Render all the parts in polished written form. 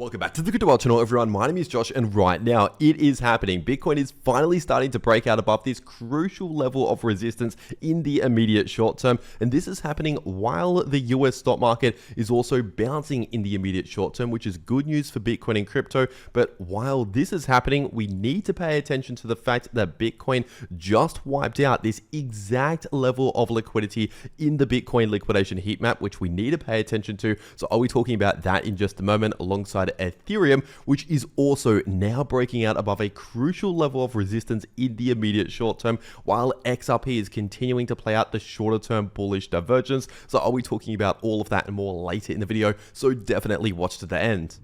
Welcome back to the Crypto World channel, everyone. My name is Josh, and right now it is happening. Bitcoin is finally starting to break out above this crucial level of resistance in the immediate short term, and this is happening while the US stock market is also bouncing in the immediate short term, which is good news for Bitcoin and crypto. But while this is happening, we need to pay attention to the fact that Bitcoin just wiped out this exact level of liquidity in the Bitcoin liquidation heat map, which we need to pay attention to. So I'll be talking about that in just a moment, alongside Ethereum, which is also now breaking out above a crucial level of resistance in the immediate short term, while XRP is continuing to play out the shorter term bullish divergence. So I'll be talking about all of that and more later in the video, so definitely watch to the end.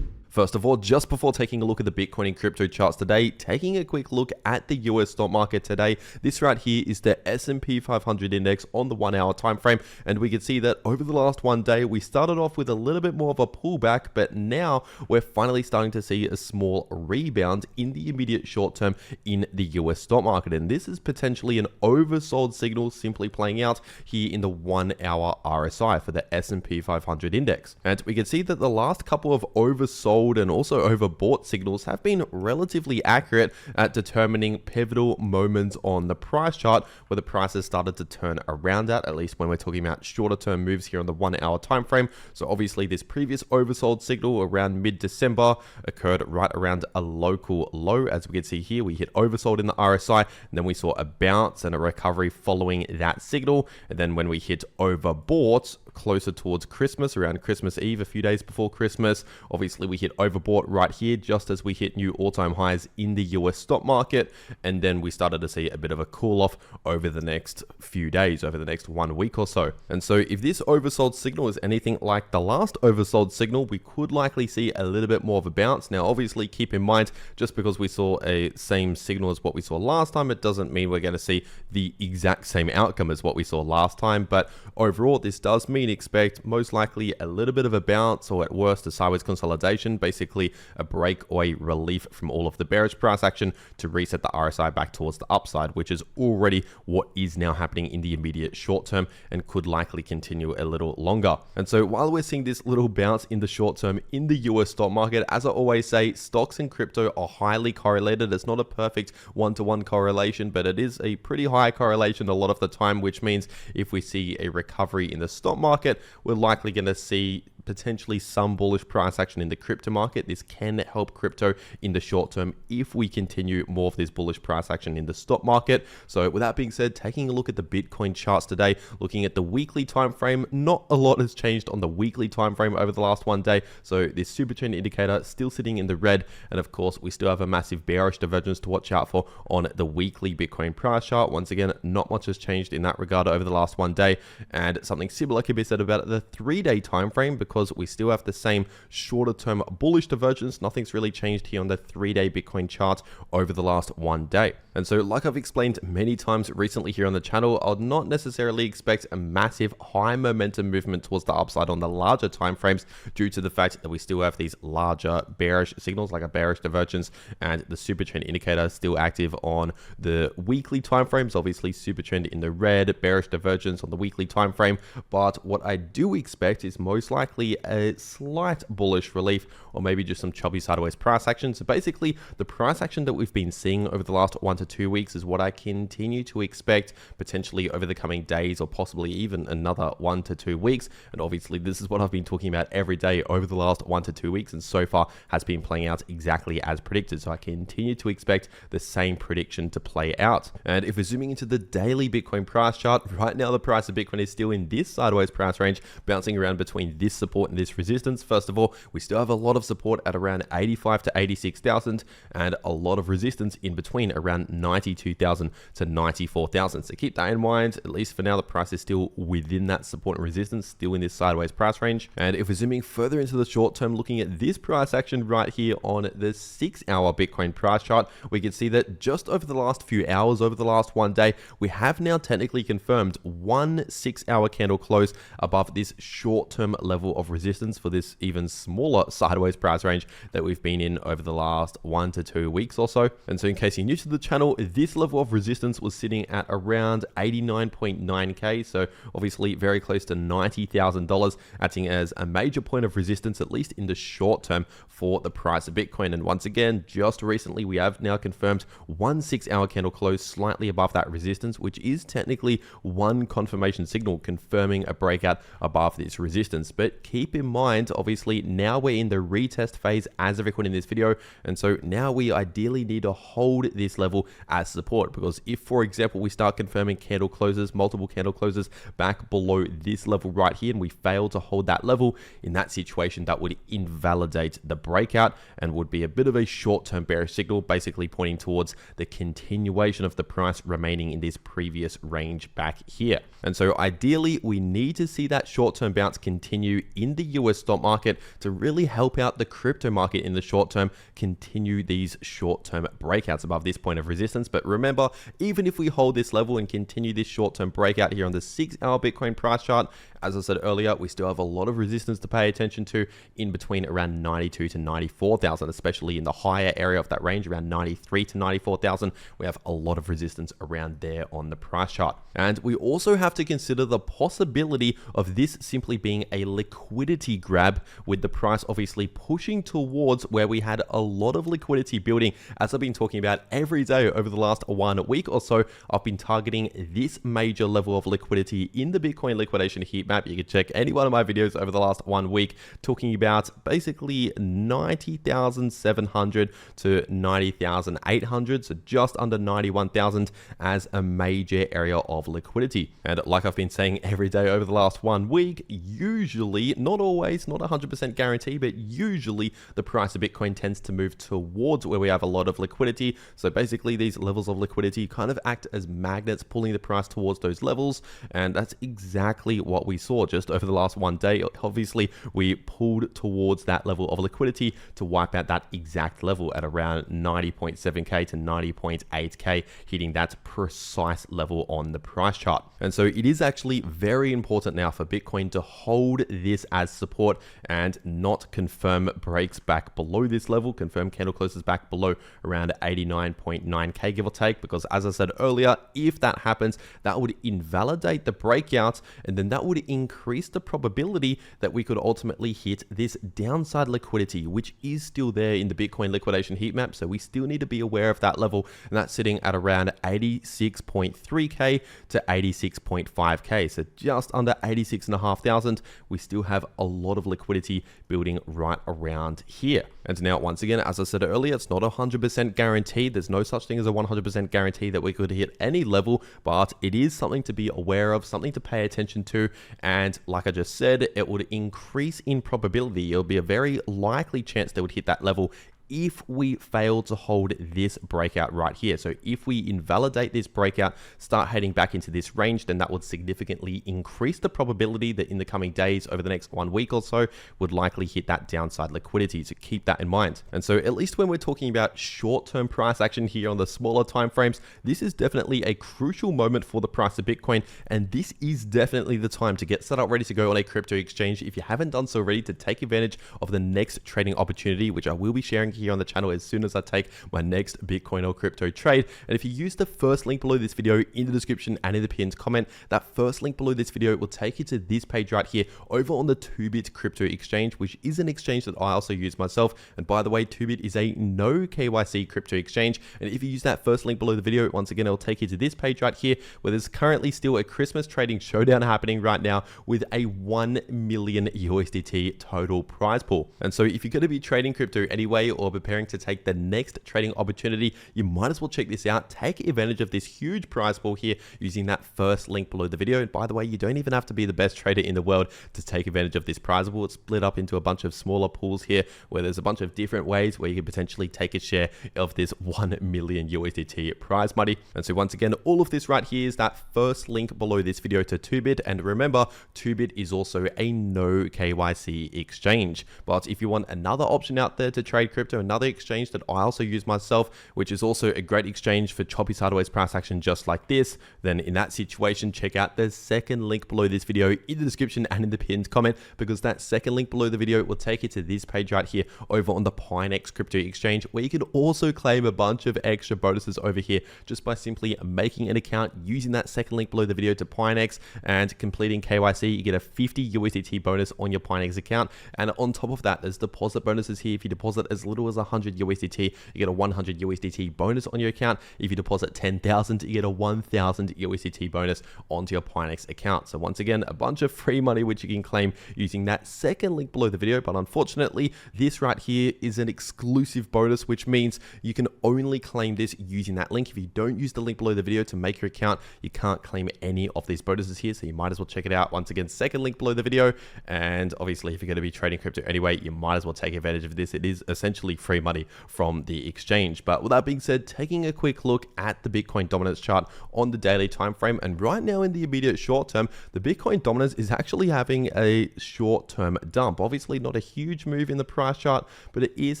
First of all, just before taking a look at the Bitcoin and crypto charts today, taking a quick look at the US stock market today. This right here is the S&P 500 index on the 1 hour time frame, and we can see that over the last one day, we started off with a little bit more of a pullback, but now we're finally starting to see a small rebound in the immediate short term in the US stock market. And this is potentially an oversold signal simply playing out here in the 1 hour RSI for the S&P 500 index. And we can see that the last couple of oversold and also overbought signals have been relatively accurate at determining pivotal moments on the price chart where the price has started to turn around at least when we're talking about shorter term moves here on the 1 hour time frame. So obviously this previous oversold signal around mid-December occurred right around a local low. As we can see here, we hit oversold in the RSI, and then we saw a bounce and a recovery following that signal. And then when we hit overbought closer towards Christmas, around Christmas Eve, a few days before Christmas, obviously we hit overbought right here just as we hit new all-time highs in the US stock market, and then we started to see a bit of a cool off over the next few days, over the next 1 week or so. And so if this oversold signal is anything like the last oversold signal, we could likely see a little bit more of a bounce. Now obviously keep in mind, just because we saw a same signal as what we saw last time, it doesn't mean we're going to see the exact same outcome as what we saw last time, but overall this does mean expect most likely a little bit of a bounce, or at worst a sideways consolidation, basically a break or a relief from all of the bearish price action to reset the RSI back towards the upside, which is already what is now happening in the immediate short term and could likely continue a little longer. And so while we're seeing this little bounce in the short term in the US stock market, as I always say, stocks and crypto are highly correlated. It's not a perfect one-to-one correlation, but it is a pretty high correlation a lot of the time, which means if we see a recovery in the stock market, we're likely going to see potentially some bullish price action in the crypto market. This can help crypto in the short term if we continue more of this bullish price action in the stock market. So with that being said, taking a look at the Bitcoin charts today, looking at the weekly time frame, not a lot has changed on the weekly time frame over the last one day. So this super trend indicator still sitting in the red, and of course we still have a massive bearish divergence to watch out for on the weekly Bitcoin price chart. Once again, not much has changed in that regard over the last one day, and something similar can be said about the 3-day time frame, because we still have the same shorter term bullish divergence. Nothing's really changed here on the 3-day Bitcoin chart over the last one day. And so like I've explained many times recently here on the channel, I would not necessarily expect a massive high momentum movement towards the upside on the larger time frames, due to the fact that we still have these larger bearish signals like a bearish divergence, and the super trend indicator is still active on the weekly time frames. Obviously super trend in the red, bearish divergence on the weekly time frame. But what I do expect is most likely a slight bullish relief, or maybe just some choppy sideways price action. So basically the price action that we've been seeing over the last 1 to 2 weeks is what I continue to expect potentially over the coming days, or possibly even another 1 to 2 weeks. And obviously this is what I've been talking about every day over the last 1 to 2 weeks, and so far has been playing out exactly as predicted. So I continue to expect the same prediction to play out. And if we're zooming into the daily Bitcoin price chart, right now the price of Bitcoin is still in this sideways price range, bouncing around between this support and this resistance. First of all, we still have a lot of support at around 85 to 86,000, and a lot of resistance in between around 92,000 to 94,000. So keep that in mind. At least for now, the price is still within that support and resistance, still in this sideways price range. And if we're zooming further into the short term, looking at this price action right here on the 6-hour Bitcoin price chart, we can see that just over the last few hours, over the last one day, we have now technically confirmed one 6-hour candle close above this short-term level of resistance for this even smaller sideways price range that we've been in over the last 1 to 2 weeks or so. And so in case you're new to the channel, channel, this level of resistance was sitting at around 89.9k, so obviously very close to $90,000, acting as a major point of resistance, at least in the short term, for the price of Bitcoin. And once again, just recently, we have now confirmed one 6-hour candle close slightly above that resistance, which is technically one confirmation signal confirming a breakout above this resistance. But keep in mind, obviously, now we're in the retest phase as of recording this video, and so now we ideally need to hold this level as support, because if, for example, we start confirming candle closes, multiple candle closes back below this level right here, and we fail to hold that level, in that situation, that would invalidate the breakout and would be a bit of a short-term bearish signal, basically pointing towards the continuation of the price remaining in this previous range back here. And so ideally, we need to see that short-term bounce continue in the US stock market to really help out the crypto market in the short term, continue these short-term breakouts above this point of resistance. But remember, even if we hold this level and continue this short-term breakout here on the 6-hour Bitcoin price chart, as I said earlier, we still have a lot of resistance to pay attention to in between around 92 to 94,000, especially in the higher area of that range, around 93 to 94,000. We have a lot of resistance around there on the price chart. And we also have to consider the possibility of this simply being a liquidity grab, with the price obviously pushing towards where we had a lot of liquidity building. As I've been talking about every day over the last 1 week or so, I've been targeting this major level of liquidity in the Bitcoin liquidation heat map. You can check any one of my videos over the last 1 week talking about basically 90,700 to 90,800, so just under 91,000 as a major area of liquidity. And like I've been saying every day over the last 1 week, usually, not always, not 100% guarantee, but usually the price of Bitcoin tends to move towards where we have a lot of liquidity. So basically these levels of liquidity kind of act as magnets, pulling the price towards those levels. And that's exactly what we saw just over the last 1 day. Obviously, we pulled towards that level of liquidity to wipe out that exact level at around 90.7k to 90.8k, hitting that precise level on the price chart. And so it is actually very important now for Bitcoin to hold this as support and not confirm breaks back below this level, confirm candle closes back below around 89.9k, give or take, because as I said earlier, if that happens, that would invalidate the breakout, and then that would increase the probability that we could ultimately hit this downside liquidity, which is still there in the Bitcoin liquidation heat map. So we still need to be aware of that level, and that's sitting at around 86.3k to 86.5k. So just under 86,500. We still have a lot of liquidity building right around here. And now, once again, as I said earlier, it's not 100% guaranteed. There's no such thing as a 100% guarantee that we could hit any level, but it is something to be aware of, something to pay attention to. And like I just said, it would increase in probability. It'll be a very likely chance that would hit that level if we fail to hold this breakout right here. So if we invalidate this breakout, start heading back into this range, then that would significantly increase the probability that in the coming days, over the next 1 week or so, would likely hit that downside liquidity. So keep that in mind. And so at least when we're talking about short-term price action here on the smaller time frames, this is definitely a crucial moment for the price of Bitcoin. And this is definitely the time to get set up ready to go on a crypto exchange. If you haven't done so already, to take advantage of the next trading opportunity, which I will be sharing here on the channel as soon as I take my next Bitcoin or crypto trade. And if you use the first link below this video in the description and in the pinned comment, that first link below this video will take you to this page right here over on the 2bit crypto exchange, which is an exchange that I also use myself. And by the way, 2bit is a no KYC crypto exchange. And if you use that first link below the video, once again, it'll take you to this page right here, where there's currently still a Christmas trading showdown happening right now with a 1 million USDT total prize pool. And so if you're going to be trading crypto anyway, or preparing to take the next trading opportunity, you might as well check this out. Take advantage of this huge prize pool here using that first link below the video. And by the way, you don't even have to be the best trader in the world to take advantage of this prize pool. It's split up into a bunch of smaller pools here, where there's a bunch of different ways where you can potentially take a share of this 1 million USDT prize money. And so once again, all of this right here is that first link below this video to 2bit. And remember, 2bit is also a no KYC exchange. But if you want another option out there to trade crypto, Crypto, another exchange that I also use myself, which is also a great exchange for choppy sideways price action just like this, then in that situation, check out the second link below this video in the description and in the pinned comment, because that second link below the video will take you to this page right here over on the Pinex Crypto Exchange, where you can also claim a bunch of extra bonuses over here just by simply making an account using that second link below the video to Pinex and completing KYC. You get a 50 USDT bonus on your Pinex account, and on top of that, there's deposit bonuses here. If you deposit as little as 100 USDT, you get a 100 USDT bonus on your account. If you deposit 10,000, you get a 1,000 USDT bonus onto your Pinex account. So once again, a bunch of free money which you can claim using that second link below the video. But unfortunately, this right here is an exclusive bonus, which means you can only claim this using that link. If you don't use the link below the video to make your account, you can't claim any of these bonuses here. So you might as well check it out. Once again, second link below the video. And obviously, if you're going to be trading crypto anyway, you might as well take advantage of this. It is essentially free money from the exchange. But with that being said, taking a quick look at the Bitcoin dominance chart on the daily time frame, and right now in the immediate short term, the Bitcoin dominance is actually having a short-term dump. Obviously not a huge move in the price chart, but it is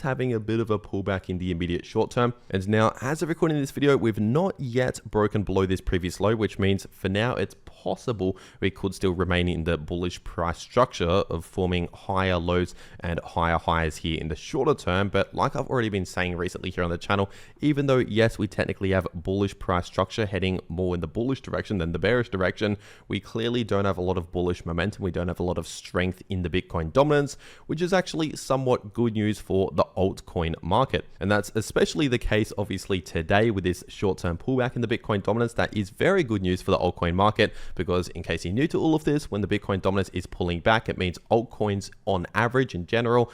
having a bit of a pullback in the immediate short term. And now, as of recording this video, we've not yet broken below this previous low, which means for now it's possible we could still remain in the bullish price structure of forming higher lows and higher highs here in the shorter term. But like I've already been saying recently here on the channel, even though yes, we technically have bullish price structure heading more in the bullish direction than the bearish direction, we clearly don't have a lot of bullish momentum. We don't have a lot of strength in the Bitcoin dominance, which is actually somewhat good news for the altcoin market. And that's especially the case obviously today with this short-term pullback in the Bitcoin dominance. That is very good news for the altcoin market, because in case you're new to all of this, when the Bitcoin dominance is pulling back, it means altcoins on average in general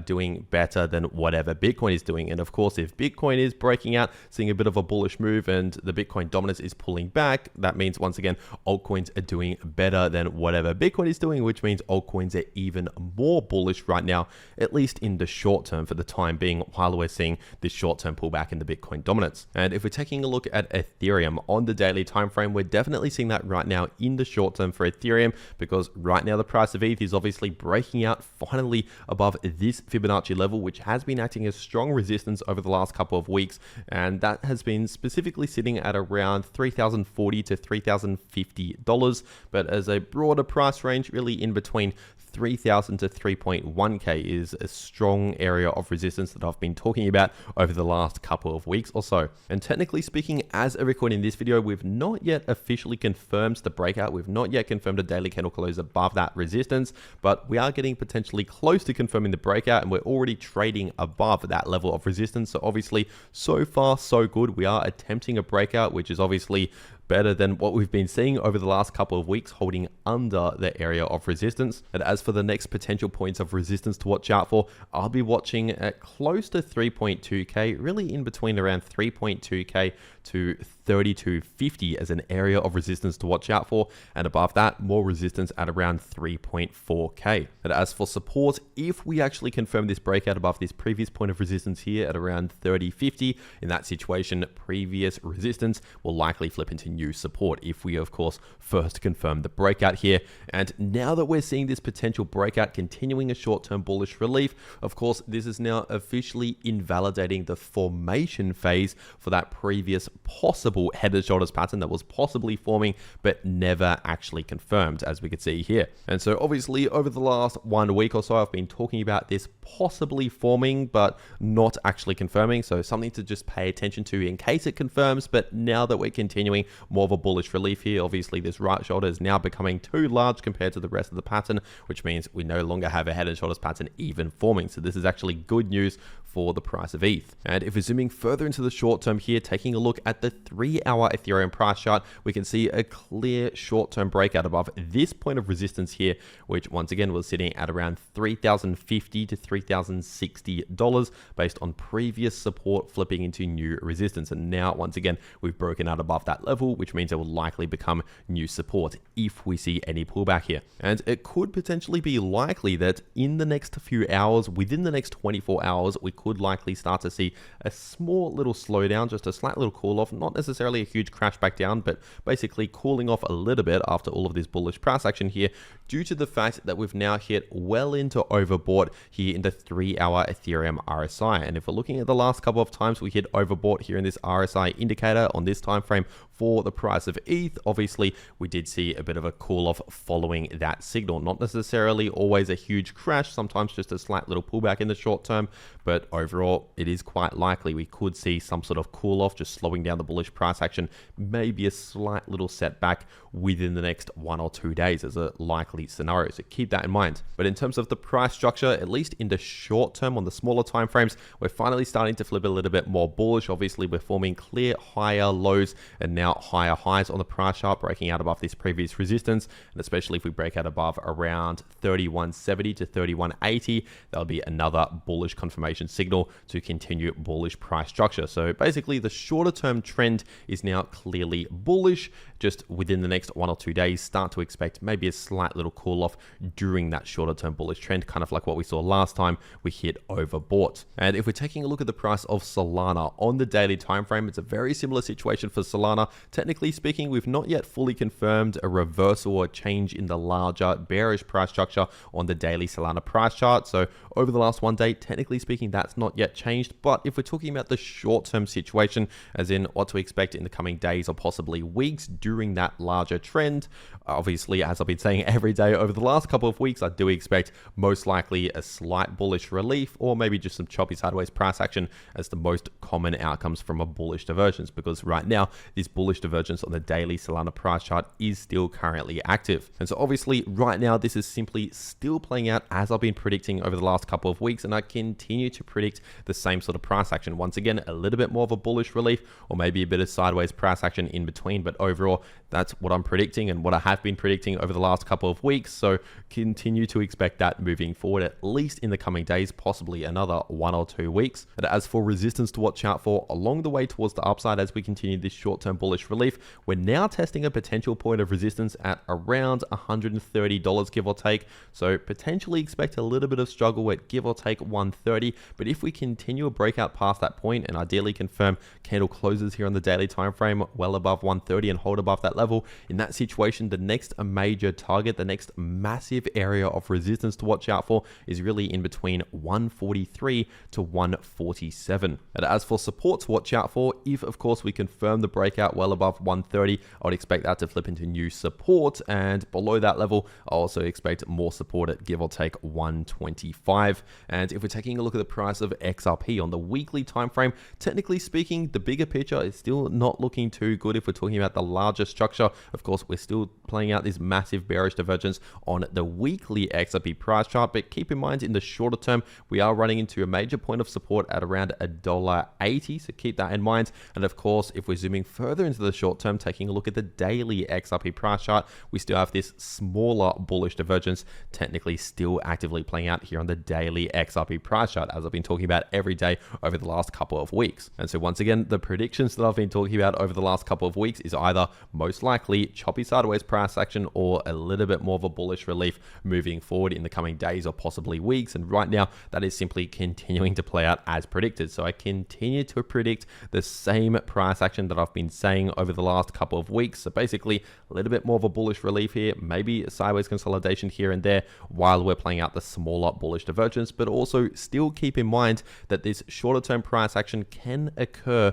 doing better than whatever Bitcoin is doing. And of course, if Bitcoin is breaking out, seeing a bit of a bullish move, and the Bitcoin dominance is pulling back, that means once again, altcoins are doing better than whatever Bitcoin is doing, which means altcoins are even more bullish right now, at least in the short term for the time being, while we're seeing this short-term pullback in the Bitcoin dominance. And if we're taking a look at Ethereum on the daily time frame, we're definitely seeing that right now in the short term for Ethereum, because right now the price of ETH is obviously breaking out finally above this Fibonacci level, which has been acting as strong resistance over the last couple of weeks, and that has been specifically sitting at around $3,040 to $3,050, but as a broader price range, really in between 3,000 to 3.1k is a strong area of resistance that I've been talking about over the last couple of weeks or so. And technically speaking, as a recording this video, we've not yet officially confirmed the breakout. We've not yet confirmed a daily candle close above that resistance, but we are getting potentially close to confirming the breakout, and we're already trading above that level of resistance. So obviously, so far so good. We are attempting a breakout, which is obviously better than what we've been seeing over the last couple of weeks, holding under the area of resistance. And as for the next potential points of resistance to watch out for, I'll be watching at close to 3.2k, really in between around 3.2k to 3250 as an area of resistance to watch out for, and above that, more resistance at around 3.4k. And as for support, if we actually confirm this breakout above this previous point of resistance here at around 3050, in that situation, previous resistance will likely flip into new support if we, of course, first confirm the breakout here. And now that we're seeing this potential breakout continuing a short-term bullish relief, of course, this is now officially invalidating the formation phase for that previous possible head and shoulders pattern that was possibly forming but never actually confirmed, as we could see here. And so obviously over the last 1 week or so, I've been talking about this possibly forming but not actually confirming, so something to just pay attention to in case it confirms. But now that we're continuing more of a bullish relief here, obviously this right shoulder is now becoming too large compared to the rest of the pattern, which means we no longer have a head and shoulders pattern even forming. So this is actually good news for the price of ETH. And if we're zooming further into the short term here, taking a look at the 3-hour Ethereum price chart, we can see a clear short-term breakout above this point of resistance here, which once again was sitting at around $3,050 to $3,060 based on previous support flipping into new resistance. And now once again, we've broken out above that level. which means it will likely become new support if we see any pullback here. And it could potentially be likely that in the next few hours, within the next 24 hours, we could likely start to see a small little slowdown, just a slight little cool off, not necessarily a huge crash back down, but basically cooling off a little bit after all of this bullish price action here, due to the fact that we've now hit well into overbought here in the 3-hour Ethereum RSI. And if we're looking at the last couple of times we hit overbought here in this RSI indicator on this time frame for the price of ETH, obviously we did see a bit of a cool off following that signal. Not necessarily always a huge crash, sometimes just a slight little pullback in the short term, but overall it is quite likely we could see some sort of cool off, just slowing down the bullish price action, maybe a slight little setback within the next 1 or 2 days as a likely scenario. So keep that in mind. But in terms of the price structure, at least in the short term on the smaller time frames, we're finally starting to flip a little bit more bullish. Obviously we're forming clear higher lows and now higher highs on the price chart, breaking out above this previous resistance. And especially if we break out above around 3170 to 3180, that'll be another bullish confirmation signal to continue bullish price structure. So basically the shorter term trend is now clearly bullish. Just within the next 1 or 2 days, start to expect maybe a slight little cool off during that shorter term bullish trend, kind of like what we saw last time we hit overbought. And if we're taking a look at the price of Solana on the daily time frame, it's a very similar situation for Solana. Technically speaking, we've not yet fully confirmed a reversal or change in the larger bearish price structure on the daily Solana price chart. So over the last 1 day, technically speaking, that's not yet changed. But if we're talking about the short term situation, as in what to expect in the coming days or possibly weeks during that larger trend, obviously, as I've been saying every day over the last couple of weeks, I do expect most likely a slight bullish relief or maybe just some choppy sideways price action as the most common outcomes from a bullish divergence, because right now this bullish divergence on the daily Solana price chart is still currently active. And so obviously right now this is simply still playing out as I've been predicting over the last couple of weeks, and I continue to predict the same sort of price action. Once again, a little bit more of a bullish relief or maybe a bit of sideways price action in between, but overall that's what I'm predicting and what I have been predicting over the last couple of weeks. So continue to expect that moving forward, at least in the coming days, possibly another 1 or 2 weeks. And as for resistance to watch out for along the way towards the upside as we continue this short-term bullish relief, we're now testing a potential point of resistance at around $130, give or take. So potentially expect a little bit of struggle at give or take 130. But if we continue a breakout past that point and ideally confirm candle closes here on the daily time frame well above 130 and hold above that level, in that situation, the next major target, the next massive area of resistance to watch out for is really in between 143 to 147. And as for support to watch out for, if of course we confirm the breakout well above 130, I would expect that to flip into new support, and below that level I also expect more support at give or take 125. And if we're taking a look at the price of XRP on the weekly time frame, technically speaking, the bigger picture is still not looking too good. If we're talking about the larger structure, of course we're still playing out this massive bearish divergence on the weekly XRP price chart, but keep in mind in the shorter term we are running into a major point of support at around $1.80, so keep that in mind. And of course, if we're zooming further into the short term, taking a look at the daily XRP price chart, we still have this smaller bullish divergence technically still actively playing out here on the daily XRP price chart, as I've been talking about every day over the last couple of weeks. And so once again, the predictions that I've been talking about over the last couple of weeks is either most likely choppy sideways price action or a little bit more of a bullish relief moving forward in the coming days or possibly weeks. And right now that is simply continuing to play out as predicted. So I continue to predict the same price action that I've been saying over the last couple of weeks. So basically a little bit more of a bullish relief here, maybe a sideways consolidation here and there while we're playing out the smaller bullish divergence, but also still keep in mind that this shorter term price action can occur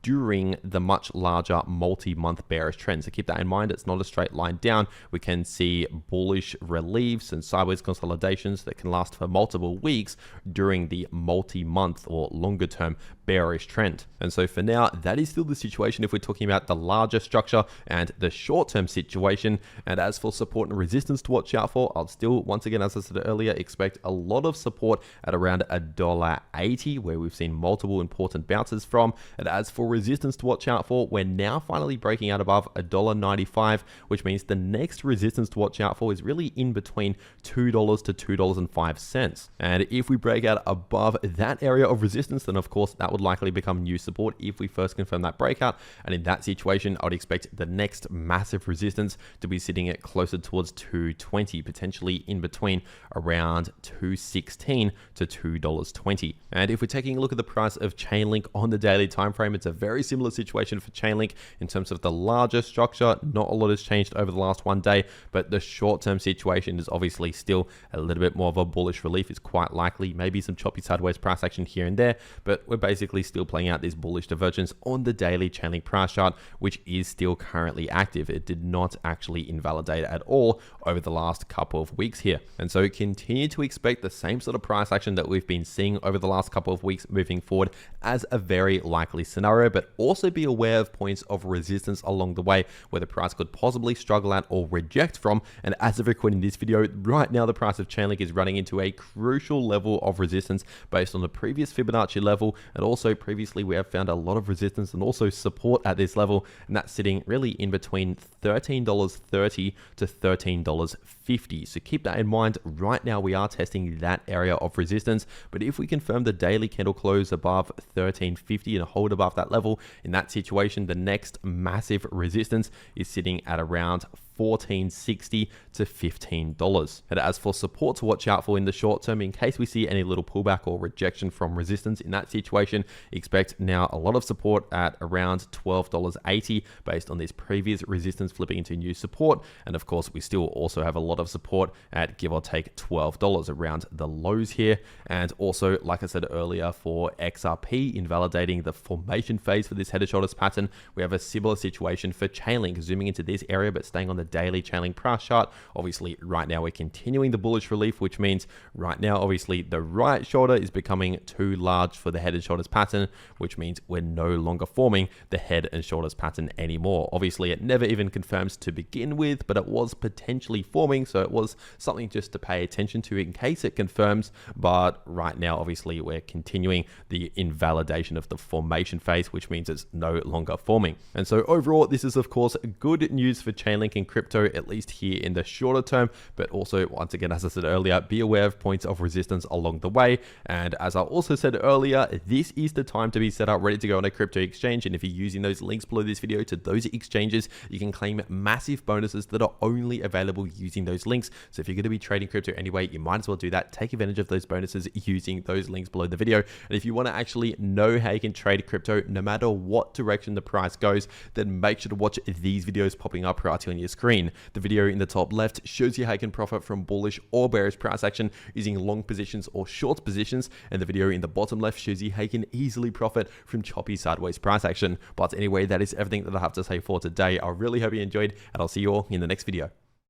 during the much larger multi-month bearish trend. So keep that in mind. It's not a straight line down. We can see bullish reliefs and sideways consolidations that can last for multiple weeks during the multi-month or longer term bearish trend. And so for now, that is still the situation if we're talking about the larger structure and the short-term situation. And as for support and resistance to watch out for, I'll still, once again, as I said earlier, expect a lot of support at around $1.80, where we've seen multiple important bounces from. And as for resistance to watch out for, we're now finally breaking out above above $1.95, which means the next resistance to watch out for is really in between $2 to $2.05. And if we break out above that area of resistance, then of course that would likely become new support if we first confirm that breakout. And in that situation, I would expect the next massive resistance to be sitting at closer towards 220, potentially in between around $2.16 to $2.20. And if we're taking a look at the price of Chainlink on the daily time frame, it's a very similar situation for Chainlink in terms of the larger structure. Not a lot has changed over the last one day, but the short-term situation is obviously still a little bit more of a bullish relief. It's quite likely, maybe some choppy sideways price action here and there, but we're basically still playing out this bullish divergence on the daily Chainlink price chart, which is still currently active. It did not actually invalidate at all over the last couple of weeks here. And so continue to expect the same sort of price action that we've been seeing over the last couple of weeks moving forward as a very likely scenario, but also be aware of points of resistance along the way where the price could possibly struggle at or reject from. And as of recording this video, right now the price of Chainlink is running into a crucial level of resistance based on the previous Fibonacci level, and also previously we have found a lot of resistance and also support at this level, and that's sitting really in between $13.30 to $13.50. So keep that in mind. Right now we are testing that area of resistance, but if we confirm the daily candle close above $13.50 and hold above that level, in that situation the next massive resistance is sitting at around $14.60 to $15. And as for support to watch out for in the short term, in case we see any little pullback or rejection from resistance, in that situation, expect now a lot of support at around $12.80 based on this previous resistance flipping into new support. And of course, we still also have a lot of support at give or take $12 around the lows here. And also, like I said earlier, for XRP invalidating the formation phase for this head and shoulders pattern, we have a similar situation for Chainlink, zooming into this area but staying on the daily Chainlink price chart. Obviously right now we're continuing the bullish relief, which means right now obviously the right shoulder is becoming too large for the head and shoulders pattern, which means we're no longer forming the head and shoulders pattern anymore. Obviously it never even confirms to begin with, but it was potentially forming, so it was something just to pay attention to in case it confirms. But right now obviously we're continuing the invalidation of the formation phase, which means it's no longer forming. And so overall this is of course good news for Chainlink and crypto, at least here in the shorter term, but also once again, as I said earlier, be aware of points of resistance along the way. And as I also said earlier, this is the time to be set up ready to go on a crypto exchange. And if you're using those links below this video to those exchanges, you can claim massive bonuses that are only available using those links. So if you're going to be trading crypto anyway, you might as well do that. Take advantage of those bonuses using those links below the video. And if you want to actually know how you can trade crypto no matter what direction the price goes, then make sure to watch these videos popping up right here on your screen. The video in the top left shows you how you can profit from bullish or bearish price action using long positions or short positions, and the video in the bottom left shows you how you can easily profit from choppy sideways price action. But anyway, that is everything that I have to say for today. I really hope you enjoyed, and I'll see you all in the next video.